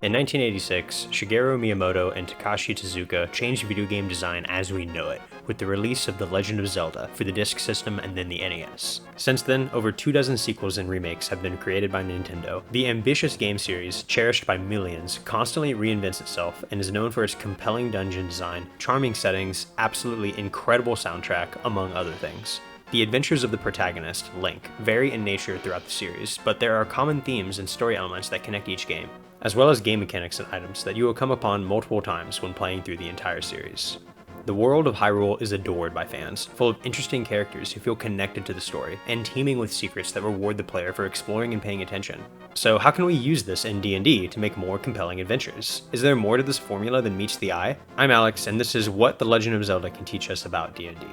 In 1986, Shigeru Miyamoto and Takashi Tezuka changed video game design as we know it, with the release of The Legend of Zelda for the Disk System and then the NES. Since then, over 24 sequels and remakes have been created by Nintendo. The ambitious game series, cherished by millions, constantly reinvents itself and is known for its compelling dungeon design, charming settings, absolutely incredible soundtrack, among other things. The adventures of the protagonist, Link, vary in nature throughout the series, but there are common themes and story elements that connect each game, as well as game mechanics and items that you will come upon multiple times when playing through the entire series. The World of Hyrule is adored by fans, full of interesting characters who feel connected to the story, and teeming with secrets that reward the player for exploring and paying attention. So how can we use this in D&D to make more compelling adventures? Is there more to this formula than meets the eye? I'm Alex, and this is what The Legend of Zelda can teach us about D&D.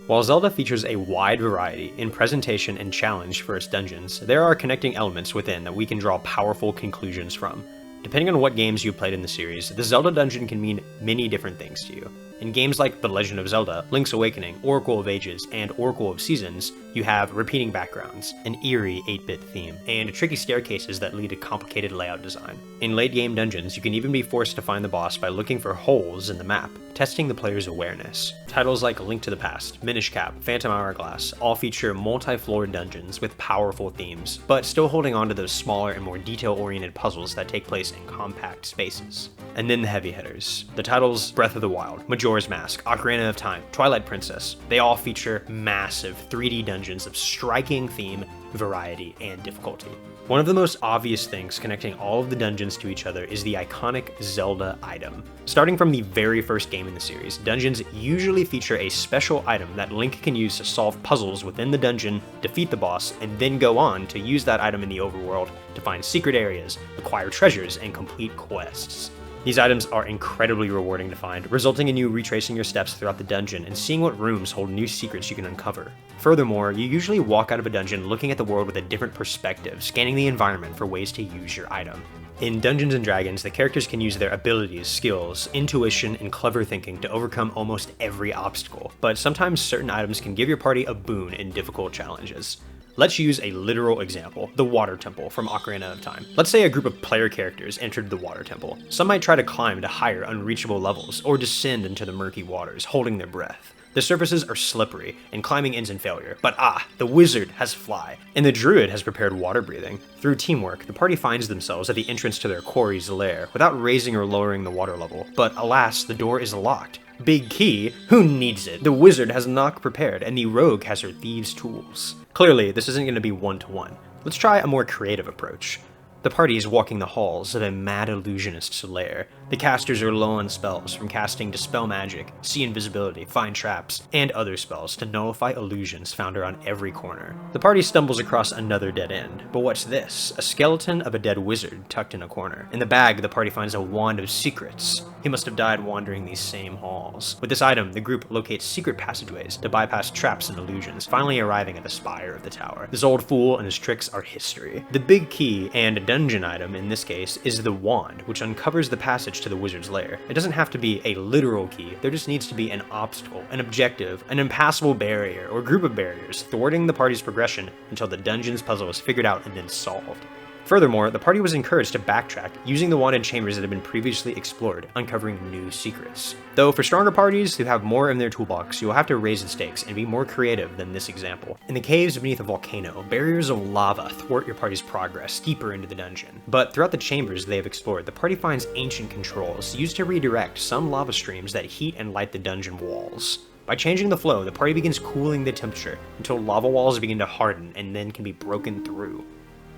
While Zelda features a wide variety in presentation and challenge for its dungeons, there are connecting elements within that we can draw powerful conclusions from. Depending on what games you played in the series, the Zelda Dungeon can mean many different things to you. In games like The Legend of Zelda, Link's Awakening, Oracle of Ages, and Oracle of Seasons, you have repeating backgrounds, an eerie 8-bit theme, and tricky staircases that lead to complicated layout design. In late-game dungeons, you can even be forced to find the boss by looking for holes in the map, testing the player's awareness. Titles like Link to the Past, Minish Cap, Phantom Hourglass all feature multi-floored dungeons with powerful themes, but still holding on to those smaller and more detail-oriented puzzles that take place in compact spaces. And then the heavy hitters. The titles Breath of the Wild, Majora's Mask, Ocarina of Time, Twilight Princess, they all feature massive 3D dungeons of striking theme, variety, and difficulty. One of the most obvious things connecting all of the dungeons to each other is the iconic Zelda item. Starting from the very first game in the series, dungeons usually feature a special item that Link can use to solve puzzles within the dungeon, defeat the boss, and then go on to use that item in the overworld to find secret areas, acquire treasures, and complete quests. These items are incredibly rewarding to find, resulting in you retracing your steps throughout the dungeon and seeing what rooms hold new secrets you can uncover. Furthermore, you usually walk out of a dungeon looking at the world with a different perspective, scanning the environment for ways to use your item. In Dungeons & Dragons, the characters can use their abilities, skills, intuition, and clever thinking to overcome almost every obstacle, but sometimes certain items can give your party a boon in difficult challenges. Let's use a literal example, the Water Temple from Ocarina of Time. Let's say a group of player characters entered the Water Temple. Some might try to climb to higher, unreachable levels, or descend into the murky waters, holding their breath. The surfaces are slippery, and climbing ends in failure. But the wizard has fly, and the druid has prepared water breathing. Through teamwork, the party finds themselves at the entrance to their quarry's lair, without raising or lowering the water level. But alas, the door is locked. Big key? Who needs it? The wizard has knock prepared, and the rogue has her thieves' tools. Clearly, this isn't going to be one-to-one. Let's try a more creative approach. The party is walking the halls of a mad illusionist's lair. The casters are low on spells, from casting Dispel Magic, See Invisibility, Find Traps, and other spells to nullify illusions found around every corner. The party stumbles across another dead end. But what's this? A skeleton of a dead wizard tucked in a corner. In the bag, the party finds a wand of secrets. He must have died wandering these same halls. With this item, the group locates secret passageways to bypass traps and illusions, finally arriving at the spire of the tower. This old fool and his tricks are history. The big key, and dungeon item in this case, is the wand, which uncovers the passage to the wizard's lair. It doesn't have to be a literal key, there just needs to be an obstacle, an objective, an impassable barrier, or group of barriers, thwarting the party's progression until the dungeon's puzzle is figured out and then solved. Furthermore, the party was encouraged to backtrack, using the wanded chambers that had been previously explored, uncovering new secrets. Though for stronger parties who have more in their toolbox, you will have to raise the stakes and be more creative than this example. In the caves beneath a volcano, barriers of lava thwart your party's progress deeper into the dungeon. But throughout the chambers they have explored, the party finds ancient controls used to redirect some lava streams that heat and light the dungeon walls. By changing the flow, the party begins cooling the temperature until lava walls begin to harden and then can be broken through.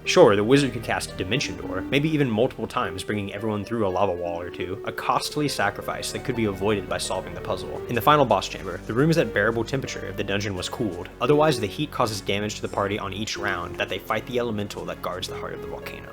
Sure, the wizard could cast Dimension Door, maybe even multiple times, bringing everyone through a lava wall or two, a costly sacrifice that could be avoided by solving the puzzle. In the final boss chamber, the room is at bearable temperature if the dungeon was cooled, otherwise the heat causes damage to the party on each round that they fight the elemental that guards the heart of the volcano.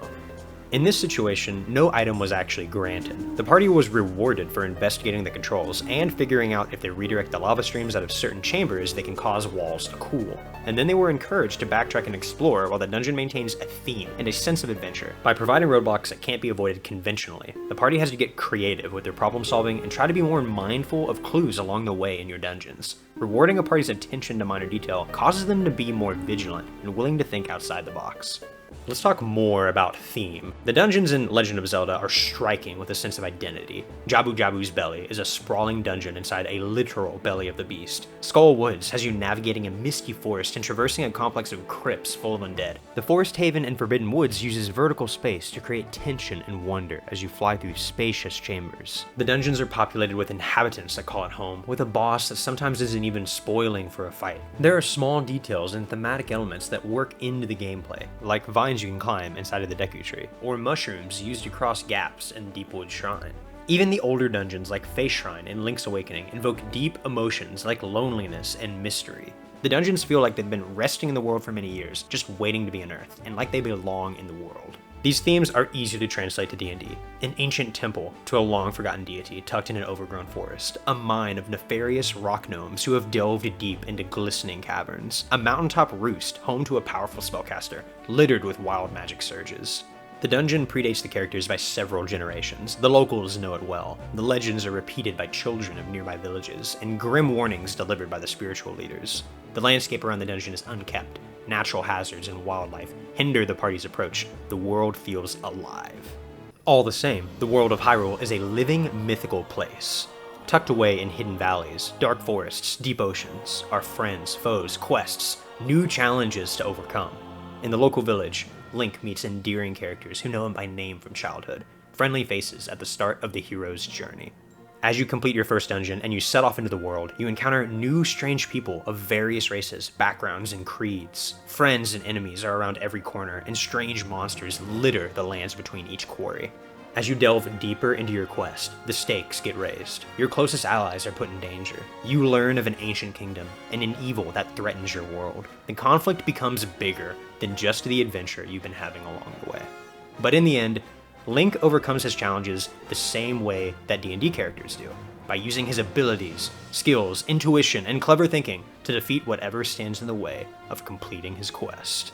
In this situation, no item was actually granted. The party was rewarded for investigating the controls and figuring out if they redirect the lava streams out of certain chambers, they can cause walls to cool. And then they were encouraged to backtrack and explore while the dungeon maintains a theme and a sense of adventure. By providing roadblocks that can't be avoided conventionally, the party has to get creative with their problem solving and try to be more mindful of clues along the way in your dungeons. Rewarding a party's attention to minor detail causes them to be more vigilant and willing to think outside the box. Let's talk more about theme. The dungeons in Legend of Zelda are striking with a sense of identity. Jabu Jabu's Belly is a sprawling dungeon inside a literal belly of the beast. Skull Woods has you navigating a misty forest and traversing a complex of crypts full of undead. The Forest Haven in Forbidden Woods uses vertical space to create tension and wonder as you fly through spacious chambers. The dungeons are populated with inhabitants that call it home, with a boss that sometimes isn't even spoiling for a fight. There are small details and thematic elements that work into the gameplay, like vines you can climb inside of the Deku Tree, or mushrooms used to cross gaps in Deepwood Shrine. Even the older dungeons like Face Shrine in Link's Awakening invoke deep emotions like loneliness and mystery. The dungeons feel like they've been resting in the world for many years, just waiting to be unearthed, and like they belong in the world. These themes are easy to translate to D&D. An ancient temple to a long-forgotten deity tucked in an overgrown forest. A mine of nefarious rock gnomes who have delved deep into glistening caverns. A mountaintop roost home to a powerful spellcaster, littered with wild magic surges. The dungeon predates the characters by several generations. The locals know it well. The legends are repeated by children of nearby villages, and grim warnings delivered by the spiritual leaders. The landscape around the dungeon is unkept. Natural hazards and wildlife hinder the party's approach. The world feels alive. All the same, the World of Hyrule is a living, mythical place. Tucked away in hidden valleys, dark forests, deep oceans, are friends, foes, quests, new challenges to overcome. In the local village, Link meets endearing characters who know him by name from childhood, friendly faces at the start of the hero's journey. As you complete your first dungeon and you set off into the world, you encounter new strange people of various races, backgrounds, and creeds. Friends and enemies are around every corner, and strange monsters litter the lands between each quarry. As you delve deeper into your quest, the stakes get raised. Your closest allies are put in danger. You learn of an ancient kingdom and an evil that threatens your world. The conflict becomes bigger than just the adventure you've been having along the way. But in the end, Link overcomes his challenges the same way that D&D characters do, by using his abilities, skills, intuition, and clever thinking to defeat whatever stands in the way of completing his quest.